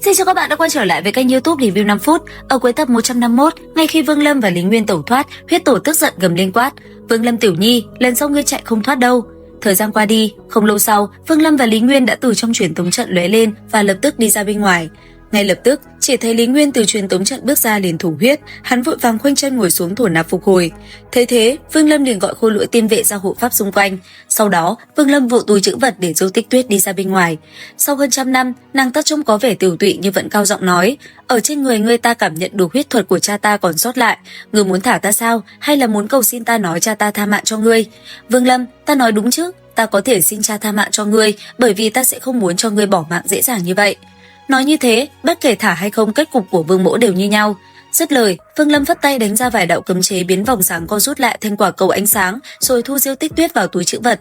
Xin chào các bạn đã quay trở lại với kênh YouTube Review 5 phút. Ở cuối tập 151, ngay khi Vương Lâm và Lý Nguyên tẩu thoát, huyết tổ tức giận gầm lên quát: "Vương Lâm tiểu nhi, lần sau ngươi chạy không thoát đâu." Thời gian qua đi, không lâu sau, Vương Lâm và Lý Nguyên đã từ trong truyền tống trận lóe lên và lập tức đi ra bên ngoài. Ngay lập tức, chỉ thấy Lý Nguyên từ truyền tống trận bước ra liền thủ huyết, hắn vội vàng khoanh chân ngồi xuống thổ nạp phục hồi. Thấy thế, Vương Lâm liền gọi khôi lỗi tiên vệ ra hộ pháp xung quanh. Sau đó, Vương Lâm vội túi trữ vật để Dâu Tích Tuyết đi ra bên ngoài. Sau hơn trăm năm, nàng ta trông có vẻ tiểu tụy nhưng vẫn cao giọng nói: "Ở trên người ngươi ta cảm nhận được huyết thuật của cha ta còn sót lại, ngươi muốn thả ta sao, hay là muốn cầu xin ta nói cha ta tha mạng cho ngươi?" "Vương Lâm, ta nói đúng chứ, ta có thể xin cha tha mạng cho ngươi, bởi vì ta sẽ không muốn cho ngươi bỏ mạng dễ dàng như vậy." Nói như thế, bất kể thả hay không, kết cục của Vương Mỗ đều như nhau. Dứt lời, Vương Lâm phất tay đánh ra vài đạo cấm chế biến vòng sáng co rút lại thành quả cầu ánh sáng, rồi thu Diêu Tích Tuyết vào túi trữ vật.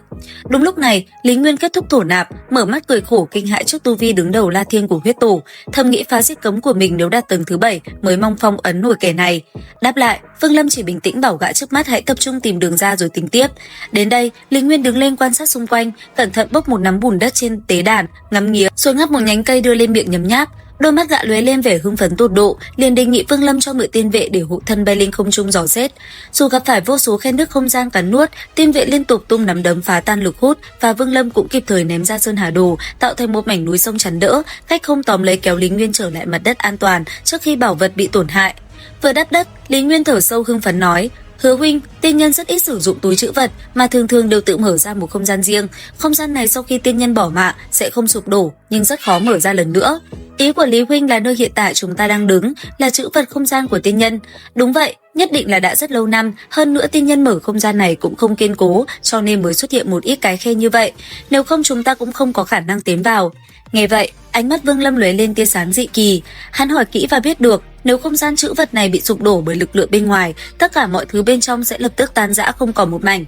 Đúng lúc này, Lý Nguyên kết thúc thổ nạp, mở mắt cười khổ kinh hãi trước tu vi đứng đầu La Thiên của huyết tổ, thầm nghĩ phá giết cấm của mình nếu đạt tầng thứ 7 mới mong phong ấn nổi kẻ này. Đáp lại, Vương Lâm chỉ bình tĩnh bảo gã trước mắt hãy tập trung tìm đường ra rồi tính tiếp. Đến đây, Lý Nguyên đứng lên quan sát xung quanh, cẩn thận bốc một nắm bùn đất trên tế đàn, ngắm nghía, rồi ngắt một nhánh cây đưa lên miệng nhấm nháp. Đôi mắt gã lóe lên vẻ hưng phấn tột độ, liền đề nghị Vương Lâm cho mượn tiên vệ để hộ thân bay lên không trung dò xét. Dù gặp phải vô số khe nứt không gian cắn nuốt, tiên vệ liên tục tung nắm đấm phá tan lực hút và Vương Lâm cũng kịp thời ném ra sơn hà đồ, tạo thành một mảnh núi sông chắn đỡ, cách không tóm lấy kéo Lý Nguyên trở lại mặt đất an toàn trước khi bảo vật bị tổn hại. Vừa đáp đất, Lý Nguyên thở sâu hưng phấn nói: "Hứa huynh, tiên nhân rất ít sử dụng túi trữ vật mà thường đều tự mở ra một không gian riêng. Không gian này sau khi tiên nhân bỏ mạng sẽ không sụp đổ, nhưng rất khó mở ra lần nữa." Ý của Lý huynh là nơi hiện tại chúng ta đang đứng là trữ vật không gian của tiên nhân. Đúng vậy, nhất định là đã rất lâu năm, hơn nữa tiên nhân mở không gian này cũng không kiên cố, cho nên mới xuất hiện một ít cái khe như vậy. Nếu không chúng ta cũng không có khả năng tiến vào. Nghe vậy, ánh mắt Vương Lâm lóe lên tia sáng dị kỳ. Hắn hỏi kỹ và biết được, nếu không gian trữ vật này bị sụp đổ bởi lực lượng bên ngoài, tất cả mọi thứ bên trong sẽ lập tức tan rã không còn một mảnh.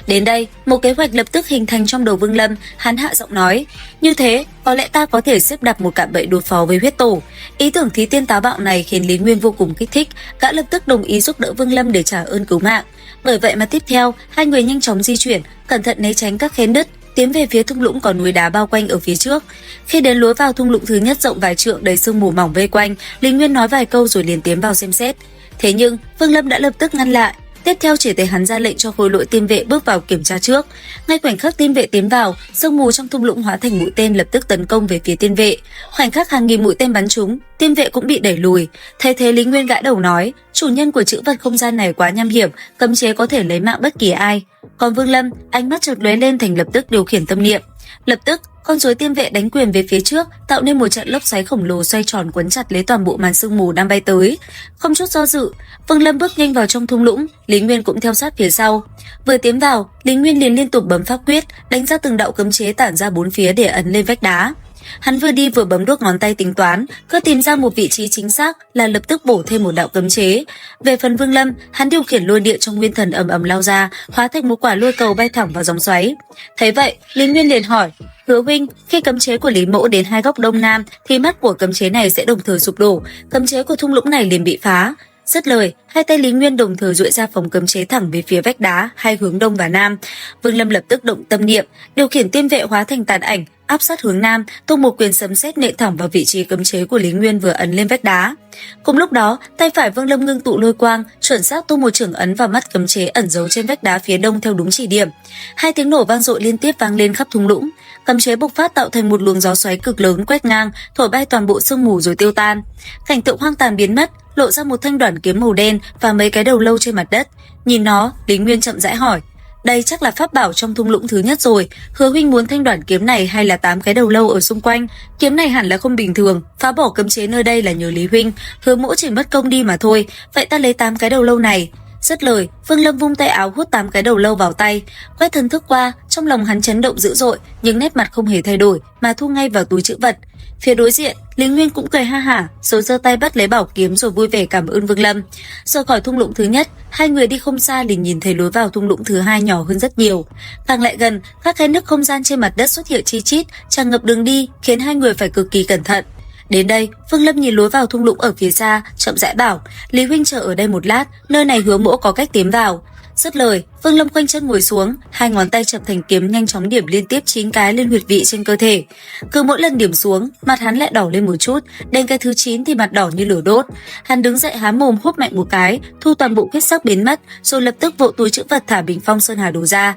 Đến đây, một kế hoạch lập tức hình thành trong đầu Vương Lâm, hắn hạ giọng nói: "Như thế, có lẽ ta có thể xếp đặt một cạm bẫy đối phó với huyết tổ." Ý tưởng thí tiên táo bạo này khiến Lý Nguyên vô cùng kích thích, gã lập tức đồng ý giúp đỡ Vương Lâm để trả ơn cứu mạng. Bởi vậy mà tiếp theo, hai người nhanh chóng di chuyển, cẩn thận né tránh các khe nứt, tiến về phía thung lũng có núi đá bao quanh ở phía trước. Khi đến lối vào thung lũng thứ nhất rộng vài trượng đầy sương mù mỏng vây quanh, Lý Nguyên nói vài câu rồi liền tiến vào xem xét. Thế nhưng, Vương Lâm đã lập tức ngăn lại. Tiếp theo chỉ thấy hắn ra lệnh cho khối lỗi tiên vệ bước vào kiểm tra trước. Ngay khoảnh khắc tiên vệ tiến vào, sương mù trong thung lũng hóa thành mũi tên lập tức tấn công về phía tiên vệ. Khoảnh khắc hàng nghìn mũi tên bắn trúng, tiên vệ cũng bị đẩy lùi. Thấy thế Lý Nguyên gãi đầu nói: "Chủ nhân của trữ vật không gian này quá nham hiểm, cấm chế có thể lấy mạng bất kỳ ai." Còn Vương Lâm, ánh mắt chợt lóe lên thành lập tức điều khiển tâm niệm. Lập tức, con rối tiên vệ đánh quyền về phía trước, tạo nên một trận lốc xoáy khổng lồ xoay tròn quấn chặt lấy toàn bộ màn sương mù đang bay tới. Không chút do dự, Vương Lâm bước nhanh vào trong thung lũng, Lý Nguyên cũng theo sát phía sau. Vừa tiến vào, Lý Nguyên liền liên tục bấm pháp quyết, đánh ra từng đạo cấm chế tản ra bốn phía để ấn lên vách đá. Hắn vừa đi vừa bấm đuốc ngón tay tính toán, cứ tìm ra một vị trí chính xác là lập tức bổ thêm một đạo cấm chế. Về phần Vương Lâm, hắn điều khiển lôi điện trong nguyên thần ầm ầm lao ra, hóa thành một quả lôi cầu bay thẳng vào dòng xoáy. Thấy vậy, Lý Nguyên liền hỏi: "Hứa huynh, khi cấm chế của Lý Mỗ đến hai góc đông nam thì mắt của cấm chế này sẽ đồng thời sụp đổ, cấm chế của thung lũng này liền bị phá." Dứt lời, hai tay Lý Nguyên đồng thời duỗi ra phóng cấm chế thẳng về phía vách đá, hai hướng đông và nam. Vương Lâm lập tức động tâm niệm, điều khiển tiên vệ hóa thành tàn ảnh, áp sát hướng nam, tung một quyền sấm sét nện thẳng vào vị trí cấm chế của Lý Nguyên vừa ấn lên vách đá. Cùng lúc đó, tay phải Vương Lâm ngưng tụ lôi quang, chuẩn xác tung một chưởng ấn vào mắt cấm chế ẩn giấu trên vách đá phía đông theo đúng chỉ điểm. Hai tiếng nổ vang dội liên tiếp vang lên khắp thung lũng. Cấm chế bộc phát tạo thành một luồng gió xoáy cực lớn quét ngang, thổi bay toàn bộ sương mù rồi tiêu tan. Cảnh tượng hoang tàn biến mất, lộ ra một thanh đoản kiếm màu đen và mấy cái đầu lâu trên mặt đất. Nhìn nó, Lý Nguyên chậm rãi hỏi: "Đây chắc là pháp bảo trong thung lũng thứ nhất rồi. Hứa huynh muốn thanh đoản kiếm này hay là 8 cái đầu lâu ở xung quanh? Kiếm này hẳn là không bình thường, phá bỏ cấm chế nơi đây là nhờ Lý huynh. Hứa Mỗ chỉ mất công đi mà thôi, vậy ta lấy 8 cái đầu lâu này." Dứt lời, Vương Lâm vung tay áo hút 8 cái đầu lâu vào tay, quét thần thức qua, trong lòng hắn chấn động dữ dội, nhưng nét mặt không hề thay đổi mà thu ngay vào túi trữ vật. Phía đối diện, Lý Nguyên cũng cười ha hả, rồi giơ tay bắt lấy bảo kiếm rồi vui vẻ cảm ơn Vương Lâm. Rời khỏi thung lũng thứ nhất, hai người đi không xa liền nhìn thấy lối vào thung lũng thứ hai nhỏ hơn rất nhiều. Càng lại gần, các khe nứt không gian trên mặt đất xuất hiện chi chít, tràn ngập đường đi, khiến hai người phải cực kỳ cẩn thận. Đến đây, Vương Lâm nhìn lối vào thung lũng ở phía xa, chậm rãi bảo: "Lý huynh chờ ở đây một lát, nơi này Hứa Mỗ có cách tiến vào." Dứt lời, Vương Lâm khoanh chân ngồi xuống, hai ngón tay chập thành kiếm nhanh chóng điểm liên tiếp 9 cái lên huyệt vị trên cơ thể. Cứ mỗi lần điểm xuống, mặt hắn lại đỏ lên một chút, đến cái thứ 9 thì mặt đỏ như lửa đốt. Hắn đứng dậy há mồm húp mạnh một cái, thu toàn bộ huyết sắc biến mất, rồi lập tức vỗ túi trữ vật thả bình phong Sơn Hà Đồ ra.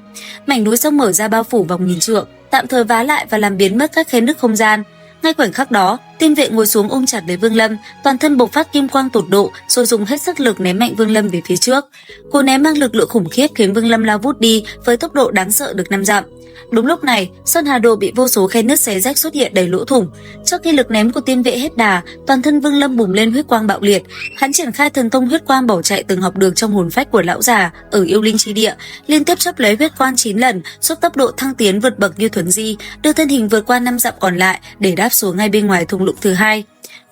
Mảnh núi sông mở ra bao phủ vòng nghìn trượng, tạm thời vá lại và làm biến mất các khe nứt không gian. Ngay khoảnh khắc đó, Tiên vệ ngồi xuống ôm chặt lấy Vương Lâm, toàn thân bộc phát kim quang tột độ, rồi dùng hết sức lực ném mạnh Vương Lâm về phía trước. Cú ném mang lực lượng khủng khiếp khiến Vương Lâm lao vút đi với tốc độ đáng sợ được 5 dặm. Đúng lúc này, Sơn Hà Đồ bị vô số khe nứt xé rách xuất hiện đầy lỗ thủng. Trước khi lực ném của Tiên vệ hết đà, toàn thân Vương Lâm bùng lên huyết quang bạo liệt. Hắn triển khai thần thông huyết quang bỏ chạy từng học được trong hồn phách của lão già ở yêu linh chi địa, liên tiếp chấp lấy huyết quang 9 lần, giúp tốc độ thăng tiến vượt bậc như thuấn di, đưa thân hình vượt qua 5 dặm còn lại để đáp xuống ngay bên ngoài thung lũng thứ hai.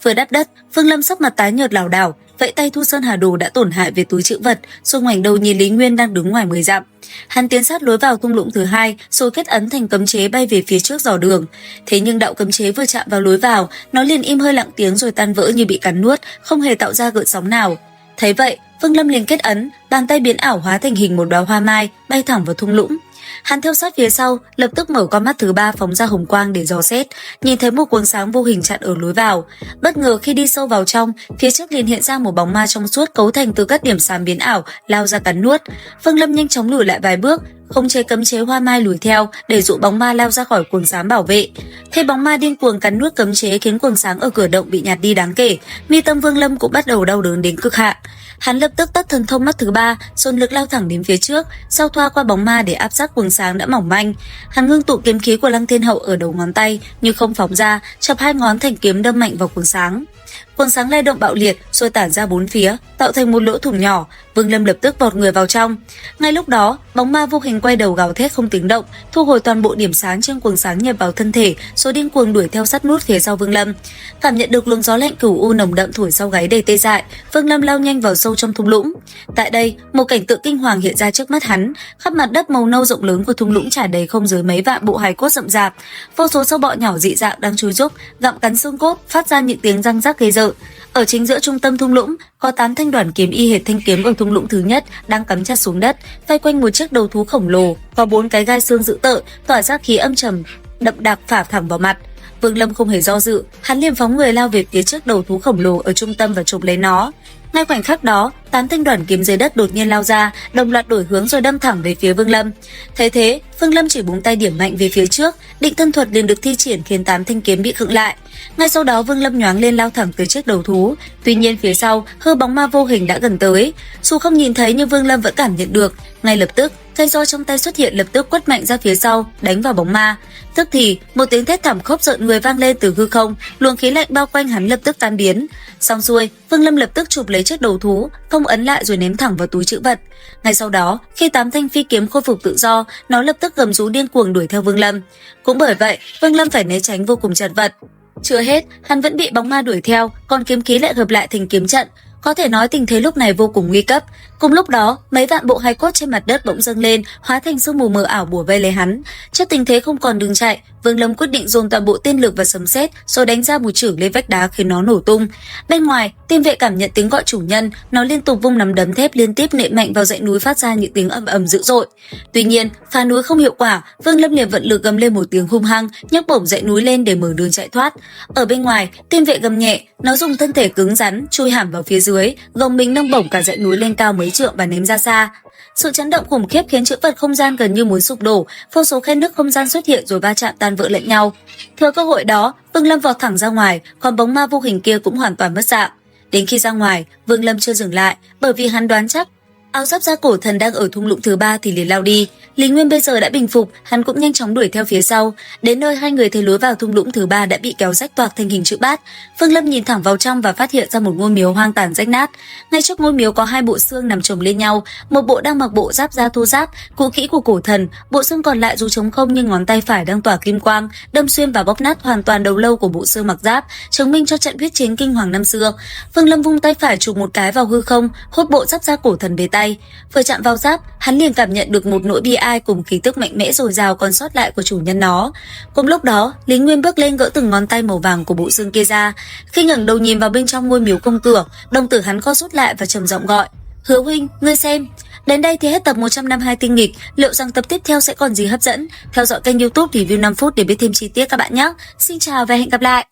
Vừa đáp đất, Vương Lâm sắc mặt tái nhợt lảo đảo, vẫy tay thu Sơn Hà Đồ đã tổn hại về túi trữ vật, rồi ngoảnh đầu nhìn Lý Nguyên đang đứng ngoài 10 dặm. Hắn tiến sát lối vào thung lũng thứ hai, rồi kết ấn thành cấm chế bay về phía trước dò đường. Thế nhưng đạo cấm chế vừa chạm vào lối vào, nó liền im hơi lặng tiếng rồi tan vỡ như bị cắn nuốt, không hề tạo ra gợn sóng nào. Thấy vậy, Vương Lâm liền kết ấn, bàn tay biến ảo hóa thành hình một đóa hoa mai, bay thẳng vào thung lũng. Hắn theo sát phía sau, lập tức mở con mắt thứ ba phóng ra hồng quang để dò xét, nhìn thấy một cuồng sáng vô hình chặn ở lối vào. Bất ngờ khi đi sâu vào trong, phía trước liền hiện ra một bóng ma trong suốt cấu thành từ các điểm xám biến ảo lao ra cắn nuốt. Vương Lâm nhanh chóng lùi lại vài bước, không chế cấm chế hoa mai lùi theo để dụ bóng ma lao ra khỏi cuồng sáng bảo vệ. Thế bóng ma điên cuồng cắn nuốt cấm chế khiến cuồng sáng ở cửa động bị nhạt đi đáng kể, mi tâm Vương Lâm cũng bắt đầu đau đớn đến cực hạn. Hắn lập tức tắt thần thông mắt thứ ba, dồn lực lao thẳng đến phía trước, sau thoa qua bóng ma để áp sát cuồng sáng đã mỏng manh. Hắn ngưng tụ kiếm khí của Lăng Thiên Hậu ở đầu ngón tay, nhưng không phóng ra, chập hai ngón thành kiếm đâm mạnh vào cuồng sáng. Cuồng sáng lay động bạo liệt, rồi tản ra bốn phía, tạo thành một lỗ thủng nhỏ. Vương Lâm lập tức vọt người vào trong. Ngay lúc đó, bóng ma vô hình quay đầu gào thét không tiếng động, thu hồi toàn bộ điểm sáng trên cuồng sáng nhập vào thân thể, rồi điên cuồng đuổi theo sát nút phía sau Vương Lâm. Cảm nhận được luồng gió lạnh cửu u nồng đậm thổi sau gáy đầy tê dại, Vương Lâm lao nhanh vào sâu trong thung lũng. Tại đây, một cảnh tượng kinh hoàng hiện ra trước mắt hắn. Khắp mặt đất màu nâu rộng lớn của thung lũng trải đầy không dưới mấy vạn bộ hài cốt rậm rạp, vô số sâu bọ nhỏ dị dạng đang chui rúc, gặm cắn xương cốt, phát ra những tiếng răng rắc ghê rợn. Ở chính giữa trung tâm thung lũng có 8 thanh đoản kiếm y hệt thanh kiếm ở thung lũng thứ nhất đang cắm chặt xuống đất, vây quanh một chiếc đầu thú khổng lồ, có 4 cái gai xương dữ tợn, tỏa ra khí âm trầm đậm đặc phả thẳng vào mặt. Vương Lâm không hề do dự, hắn liền phóng người lao về phía trước đầu thú khổng lồ ở trung tâm và chụp lấy nó. Ngay khoảnh khắc đó, 8 thanh đoản kiếm dưới đất đột nhiên lao ra, đồng loạt đổi hướng rồi đâm thẳng về phía Vương Lâm. Thấy thế, Vương Lâm chỉ búng tay điểm mạnh về phía trước, định thân thuật liền được thi triển khiến 8 thanh kiếm bị khựng lại. Ngay sau đó Vương Lâm nhoáng lên lao thẳng tới chiếc đầu thú. Tuy nhiên phía sau, hư bóng ma vô hình đã gần tới. Dù không nhìn thấy nhưng Vương Lâm vẫn cảm nhận được. Ngay lập tức, cây roi trong tay xuất hiện lập tức quất mạnh ra phía sau, đánh vào bóng ma. Tức thì, một tiếng thét thảm khốc rợn người vang lên từ hư không, luồng khí lạnh bao quanh hắn lập tức tan biến. Xong xuôi, Vương Lâm lập tức chụp lấy chiếc đầu thú, phong ấn lại rồi ném thẳng vào túi trữ vật. Ngay sau đó, khi 8 thanh phi kiếm khôi phục tự do, nó lập tức gầm rú điên cuồng đuổi theo Vương Lâm. Cũng bởi vậy, Vương Lâm phải né tránh vô cùng chật vật. Chưa hết, hắn vẫn bị bóng ma đuổi theo, còn kiếm khí lại hợp lại thành kiếm trận. Có thể nói tình thế lúc này vô cùng nguy cấp. Cùng lúc đó, mấy vạn bộ hài cốt trên mặt đất bỗng dâng lên, hóa thành sương mù mờ ảo bủa vây lấy hắn. Trước tình thế không còn đường chạy, Vương Lâm quyết định dồn toàn bộ tiên lực và sấm sét, rồi đánh ra một chưởng lên vách đá khiến nó nổ tung. Bên ngoài, Tiên vệ cảm nhận tiếng gọi chủ nhân, nó liên tục vung nắm đấm thép liên tiếp nện mạnh vào dãy núi phát ra những tiếng ầm ầm dữ dội. Tuy nhiên, phá núi không hiệu quả, Vương Lâm liền vận lực gầm lên một tiếng hung hăng, nhấc bổng dãy núi lên để mở đường chạy thoát. Ở bên ngoài, Tiên vệ gầm nhẹ, nó dùng thân thể cứng rắn chui hẳn vào phía dưới, gồng mình nâng bổng cả dãy núi lên cao mấy trượng và ném ra xa. Sự chấn động khủng khiếp khiến chữ vật không gian gần như muốn sụp đổ, vô số khe nứt không gian xuất hiện rồi va chạm tan vỡ lẫn nhau. Thừa cơ hội đó, Vương Lâm vọt thẳng ra ngoài, còn bóng ma vô hình kia cũng hoàn toàn mất dạng. Đến khi ra ngoài, Vương Lâm chưa dừng lại, bởi vì hắn đoán chắc áo giáp da cổ thần đang ở thung lũng thứ ba thì liền lao đi. Lý Nguyên bây giờ đã bình phục, hắn cũng nhanh chóng đuổi theo phía sau. Đến nơi hai người thấy lối vào thung lũng thứ ba đã bị kéo rách toạc thành hình chữ bát. Vương Lâm nhìn thẳng vào trong và phát hiện ra một ngôi miếu hoang tàn rách nát. Ngay trước ngôi miếu có 2 bộ xương nằm chồng lên nhau, một bộ đang mặc bộ giáp da thô ráp, cũ kỹ của cổ thần, bộ xương còn lại dù trống không nhưng ngón tay phải đang tỏa kim quang, đâm xuyên và bóp nát hoàn toàn đầu lâu của bộ xương mặc giáp, chứng minh cho trận huyết chiến kinh hoàng năm xưa. Vương Lâm vung tay phải chụp một cái vào hư không, hút bộ giáp da cổ thần về tay. Vừa chạm vào giáp, hắn liền cảm nhận được một nỗi bi ai cùng khí tức mạnh mẽ dồi dào còn sót lại của chủ nhân nó. Cùng lúc đó, Lý Nguyên bước lên gỡ từng ngón tay màu vàng của bộ xương kia ra. Khi ngẩng đầu nhìn vào bên trong ngôi miếu công cửa, đồng tử hắn co rút lại và trầm giọng gọi: "Hứa huynh, ngươi xem." Đến đây thì hết tập 152 tinh nghịch. Liệu rằng tập tiếp theo sẽ còn gì hấp dẫn? Theo dõi kênh YouTube Review 5 phút để biết thêm chi tiết các bạn nhé. Xin chào và hẹn gặp lại.